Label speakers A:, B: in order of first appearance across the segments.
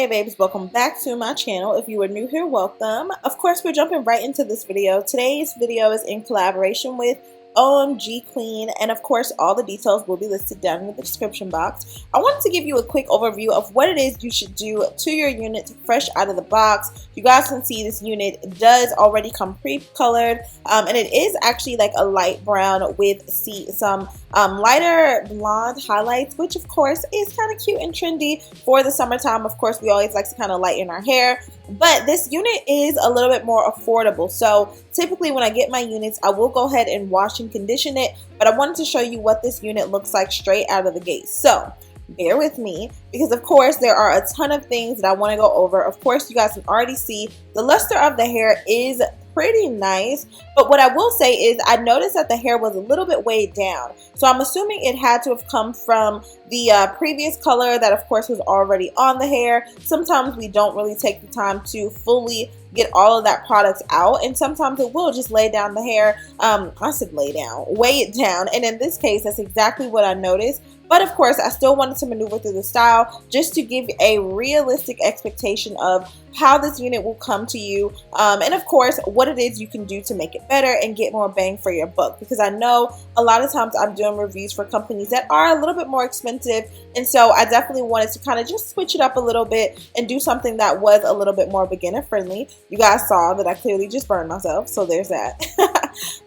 A: Hey babes, welcome back to my channel. If you are new here, welcome. Of course, we're jumping right into this video. Today's video is in collaboration with OMGqueen, and of course all the details will be listed down in the description box. I wanted to give you a quick overview of what it is you should do to your unit fresh out of the box. You guys can see this unit does already come pre-colored, and it is actually like a light brown with some lighter blonde highlights, which of course is kind of cute and trendy for the summertime. Of course, we always like to kind of lighten our hair, but this unit is a little bit more affordable. So typically when I get my units, I will go ahead and wash and condition it, but I wanted to show you what this unit looks like straight out of the gate. So bear with me, because of course there are a ton of things that I want to go over. Of course, you guys can already see the luster of the hair is pretty nice, but what I will say is I noticed that the hair was a little bit weighed down, so I'm assuming it had to have come from the previous color that of course was already on the hair. Sometimes we don't really take the time to fully get all of that product out, and sometimes it will just lay down the hair. I said lay down, weigh it down, and in this case that's exactly what I noticed. But of course, I still wanted to maneuver through the style just to give a realistic expectation of how this unit will come to you, and of course what it is you can do to make it better and get more bang for your buck, because I know a lot of times I'm doing reviews for companies that are a little bit more expensive, and so I definitely wanted to kind of just switch it up a little bit and do something that was a little bit more beginner friendly. You guys saw that I clearly just burned myself, so there's that.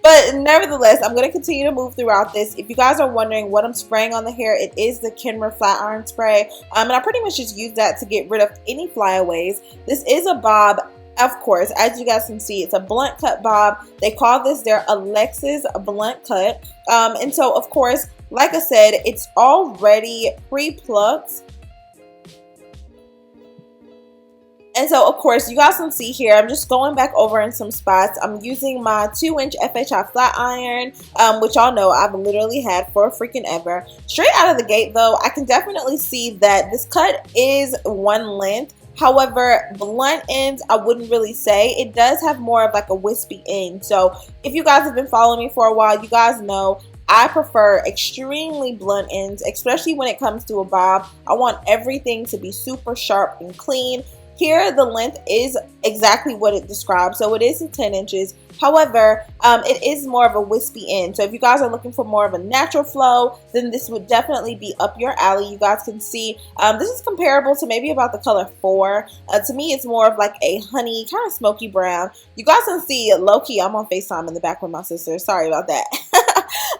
A: But nevertheless, I'm going to continue to move throughout this. If you guys are wondering what I'm spraying on the hair, it is the Kenra flat iron spray, and I pretty much just use that to get rid of any flyaways. This is a bob. Of course, as you guys can see, it's a blunt cut bob. They call this their Alexis blunt cut, and so of course, like I said, it's already pre-plucked. And so, of course, you guys can see here, I'm just going back over in some spots. I'm using my 2-inch FHI flat iron, which y'all know I've literally had for freaking ever. Straight out of the gate, though, I can definitely see that this cut is one length. However, blunt ends, I wouldn't really say. It does have more of like a wispy end. So if you guys have been following me for a while, you guys know I prefer extremely blunt ends, especially when it comes to a bob. I want everything to be super sharp and clean. Here, the length is exactly what it describes, so it is 10 inches. However, it is more of a wispy end. So if you guys are looking for more of a natural flow, then this would definitely be up your alley. You guys can see this is comparable to maybe about the color 4. To me, it's more of like a honey, kind of smoky brown. You guys can see low-key, I'm on FaceTime in the back with my sister. Sorry about that.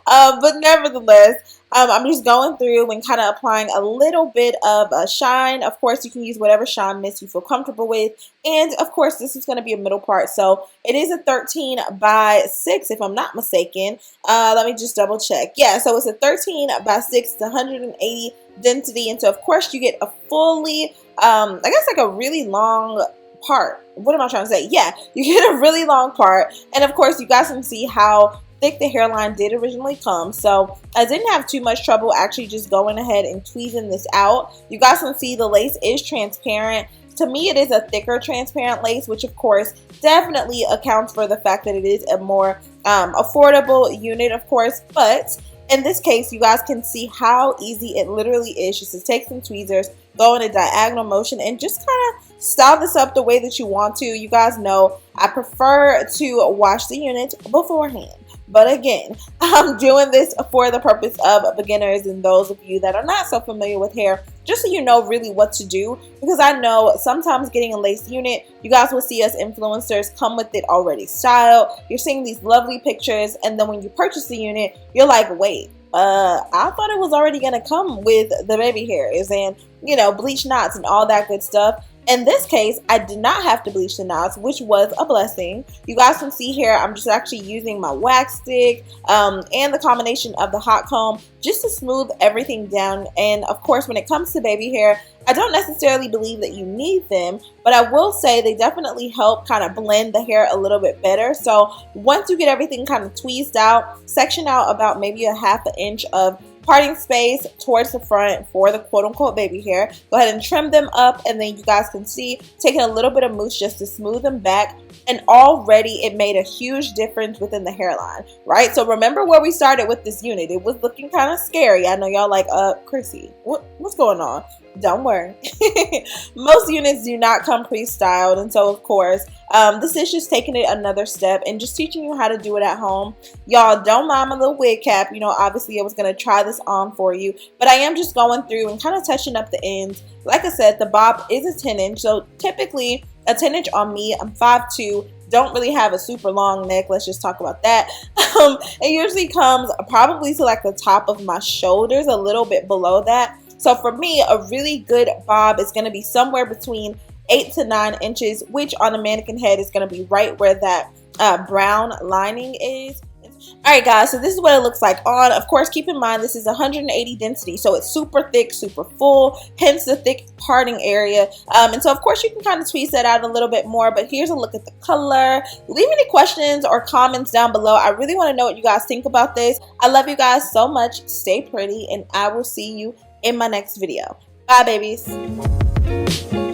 A: But nevertheless, I'm just going through and kind of applying a little bit of a shine. Of course, you can use whatever shine mist you feel comfortable with. And of course, this is going to be a middle part. So it is a 13 by 6, if I'm not mistaken. Let me just double check. Yeah, so it's a 13 by 6 to 180 density. And so of course you get a fully, I guess like a really long part. What am I trying to say? Yeah, you get a really long part. And of course, you guys can see how thick the hairline did originally come, so I didn't have too much trouble actually just going ahead and tweezing this out. You guys can see the lace is transparent. To me, it is a thicker transparent lace, which of course definitely accounts for the fact that it is a more affordable unit, of course. But in this case, you guys can see how easy it literally is just to take some tweezers, go in a diagonal motion, and just kind of style this up the way that you want to. You guys know I prefer to wash the unit beforehand. But again, I'm doing this for the purpose of beginners and those of you that are not so familiar with hair, just so you know really what to do. Because I know sometimes getting a lace unit, you guys will see us influencers come with it already styled. You're seeing these lovely pictures, and then when you purchase the unit, you're like, wait, I thought it was already going to come with the baby hairs and, you know, bleach knots and all that good stuff. In this case, I did not have to bleach the knots, which was a blessing. You guys can see here, I'm just actually using my wax stick and the combination of the hot comb just to smooth everything down. And of course, when it comes to baby hair, I don't necessarily believe that you need them, but I will say they definitely help kind of blend the hair a little bit better. So once you get everything kind of tweezed out, section out about maybe a ½ inch of parting space towards the front for the quote-unquote baby hair. Go ahead and trim them up, and then you guys can see taking a little bit of mousse just to smooth them back, and already it made a huge difference within the hairline, right? So remember where we started with this unit. It was looking kind of scary. I know y'all like, Chrissy, what's going on? don't worry. Most units do not come pre-styled, and so of course this is just taking it another step and just teaching you how to do it at home. Y'all, don't mind my little wig cap. You know, obviously I was going to try this on for you, but I am just going through and kind of touching up the ends. Like I said, the bob is a 10 inch, so typically a 10 inch on me. I'm 5'2", don't really have a super long neck. Let's just talk about that. It usually comes probably to like the top of my shoulders, a little bit below that. So for me, a really good bob is going to be somewhere between 8 to 9 inches, which on a mannequin head is going to be right where that brown lining is. Alright guys, so this is what it looks like on. Of course, keep in mind this is 180 density, so it's super thick, super full, hence the thick parting area. And so of course you can kind of tweeze that out a little bit more, but here's a look at the color. Leave any questions or comments down below. I really want to know what you guys think about this. I love you guys so much. Stay pretty, and I will see you in my next video. Bye, babies.